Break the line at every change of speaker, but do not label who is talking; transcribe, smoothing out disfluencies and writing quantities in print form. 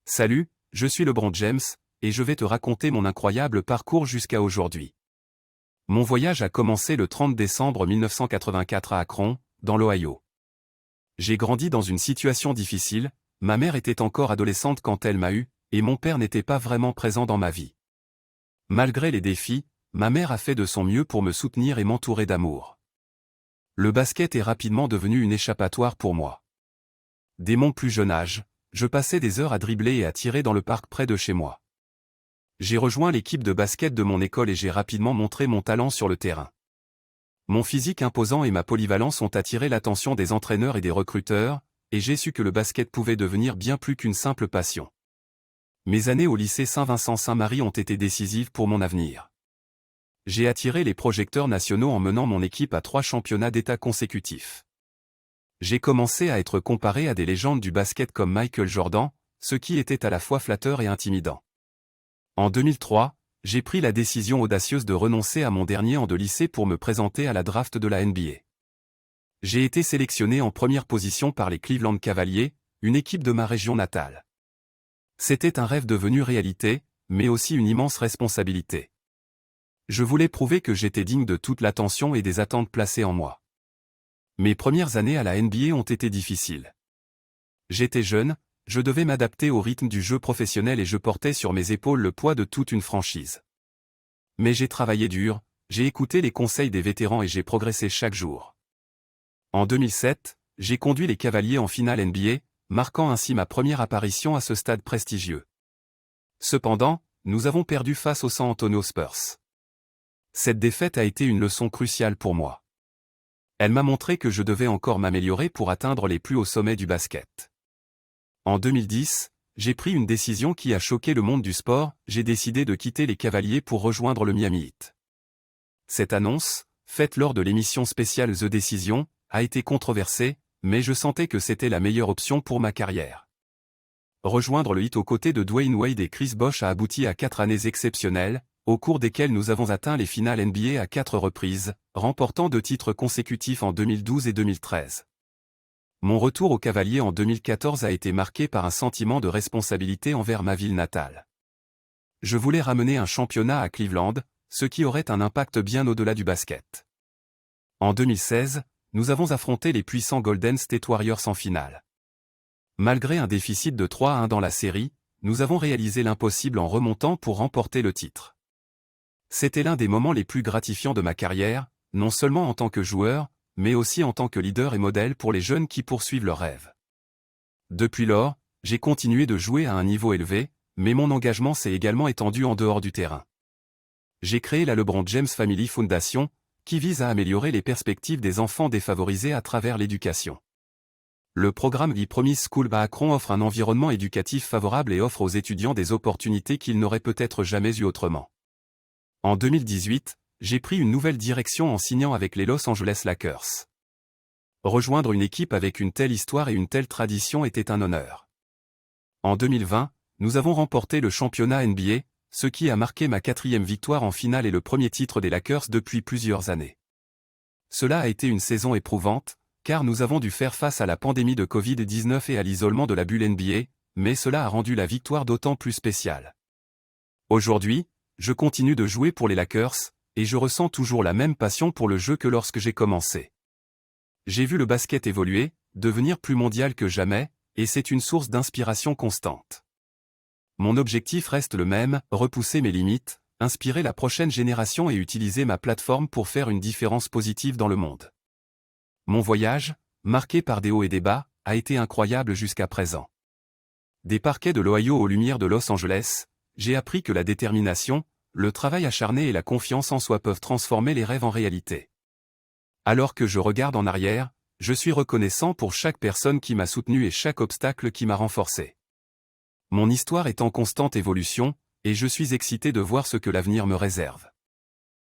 Salut, je suis LeBron James, et je vais te raconter mon incroyable parcours jusqu'à aujourd'hui. Mon voyage a commencé le 30 décembre 1984 à Akron, dans l'Ohio. J'ai grandi dans une situation difficile, ma mère était encore adolescente quand elle m'a eu, et mon père n'était pas vraiment présent dans ma vie. Malgré les défis, ma mère a fait de son mieux pour me soutenir et m'entourer d'amour. Le basket est rapidement devenu une échappatoire pour moi. Dès mon plus jeune âge, je passais des heures à dribbler et à tirer dans le parc près de chez moi. J'ai rejoint l'équipe de basket de mon école et j'ai rapidement montré mon talent sur le terrain. Mon physique imposant et ma polyvalence ont attiré l'attention des entraîneurs et des recruteurs, et j'ai su que le basket pouvait devenir bien plus qu'une simple passion. Mes années au lycée Saint-Vincent-Saint-Marie ont été décisives pour mon avenir. J'ai attiré les projecteurs nationaux en menant mon équipe à 3 championnats d'État consécutifs. J'ai commencé à être comparé à des légendes du basket comme Michael Jordan, ce qui était à la fois flatteur et intimidant. En 2003, j'ai pris la décision audacieuse de renoncer à mon dernier an de lycée pour me présenter à la draft de la NBA. J'ai été sélectionné en première position par les Cleveland Cavaliers, une équipe de ma région natale. C'était un rêve devenu réalité, mais aussi une immense responsabilité. Je voulais prouver que j'étais digne de toute l'attention et des attentes placées en moi. Mes premières années à la NBA ont été difficiles. J'étais jeune, je devais m'adapter au rythme du jeu professionnel et je portais sur mes épaules le poids de toute une franchise. Mais j'ai travaillé dur, j'ai écouté les conseils des vétérans et j'ai progressé chaque jour. En 2007, j'ai conduit les Cavaliers en finale NBA, marquant ainsi ma première apparition à ce stade prestigieux. Cependant, nous avons perdu face aux San Antonio Spurs. Cette défaite a été une leçon cruciale pour moi. Elle m'a montré que je devais encore m'améliorer pour atteindre les plus hauts sommets du basket. En 2010, j'ai pris une décision qui a choqué le monde du sport, j'ai décidé de quitter les Cavaliers pour rejoindre le Miami Heat. Cette annonce, faite lors de l'émission spéciale The Decision, a été controversée, mais je sentais que c'était la meilleure option pour ma carrière. Rejoindre le Heat aux côtés de Dwayne Wade et Chris Bosh a abouti à 4 années exceptionnelles, au cours desquelles nous avons atteint les finales NBA à 4 reprises, remportant 2 titres consécutifs en 2012 et 2013. Mon retour aux Cavaliers en 2014 a été marqué par un sentiment de responsabilité envers ma ville natale. Je voulais ramener un championnat à Cleveland, ce qui aurait un impact bien au-delà du basket. En 2016, nous avons affronté les puissants Golden State Warriors en finale. Malgré un déficit de 3-1 dans la série, nous avons réalisé l'impossible en remontant pour remporter le titre. C'était l'un des moments les plus gratifiants de ma carrière, non seulement en tant que joueur, mais aussi en tant que leader et modèle pour les jeunes qui poursuivent leurs rêves. Depuis lors, j'ai continué de jouer à un niveau élevé, mais mon engagement s'est également étendu en dehors du terrain. J'ai créé la LeBron James Family Foundation, qui vise à améliorer les perspectives des enfants défavorisés à travers l'éducation. Le programme E-Promise School à Akron offre un environnement éducatif favorable et offre aux étudiants des opportunités qu'ils n'auraient peut-être jamais eues autrement. En 2018, j'ai pris une nouvelle direction en signant avec les Los Angeles Lakers. Rejoindre une équipe avec une telle histoire et une telle tradition était un honneur. En 2020, nous avons remporté le championnat NBA, ce qui a marqué ma 4e victoire en finale et le premier titre des Lakers depuis plusieurs années. Cela a été une saison éprouvante, car nous avons dû faire face à la pandémie de Covid-19 et à l'isolement de la bulle NBA, mais cela a rendu la victoire d'autant plus spéciale. Aujourd'hui, je continue de jouer pour les Lakers, et je ressens toujours la même passion pour le jeu que lorsque j'ai commencé. J'ai vu le basket évoluer, devenir plus mondial que jamais, et c'est une source d'inspiration constante. Mon objectif reste le même, repousser mes limites, inspirer la prochaine génération et utiliser ma plateforme pour faire une différence positive dans le monde. Mon voyage, marqué par des hauts et des bas, a été incroyable jusqu'à présent. Des parquets de l'Ohio aux lumières de Los Angeles, j'ai appris que la détermination, le travail acharné et la confiance en soi peuvent transformer les rêves en réalité. Alors que je regarde en arrière, je suis reconnaissant pour chaque personne qui m'a soutenu et chaque obstacle qui m'a renforcé. Mon histoire est en constante évolution, et je suis excité de voir ce que l'avenir me réserve.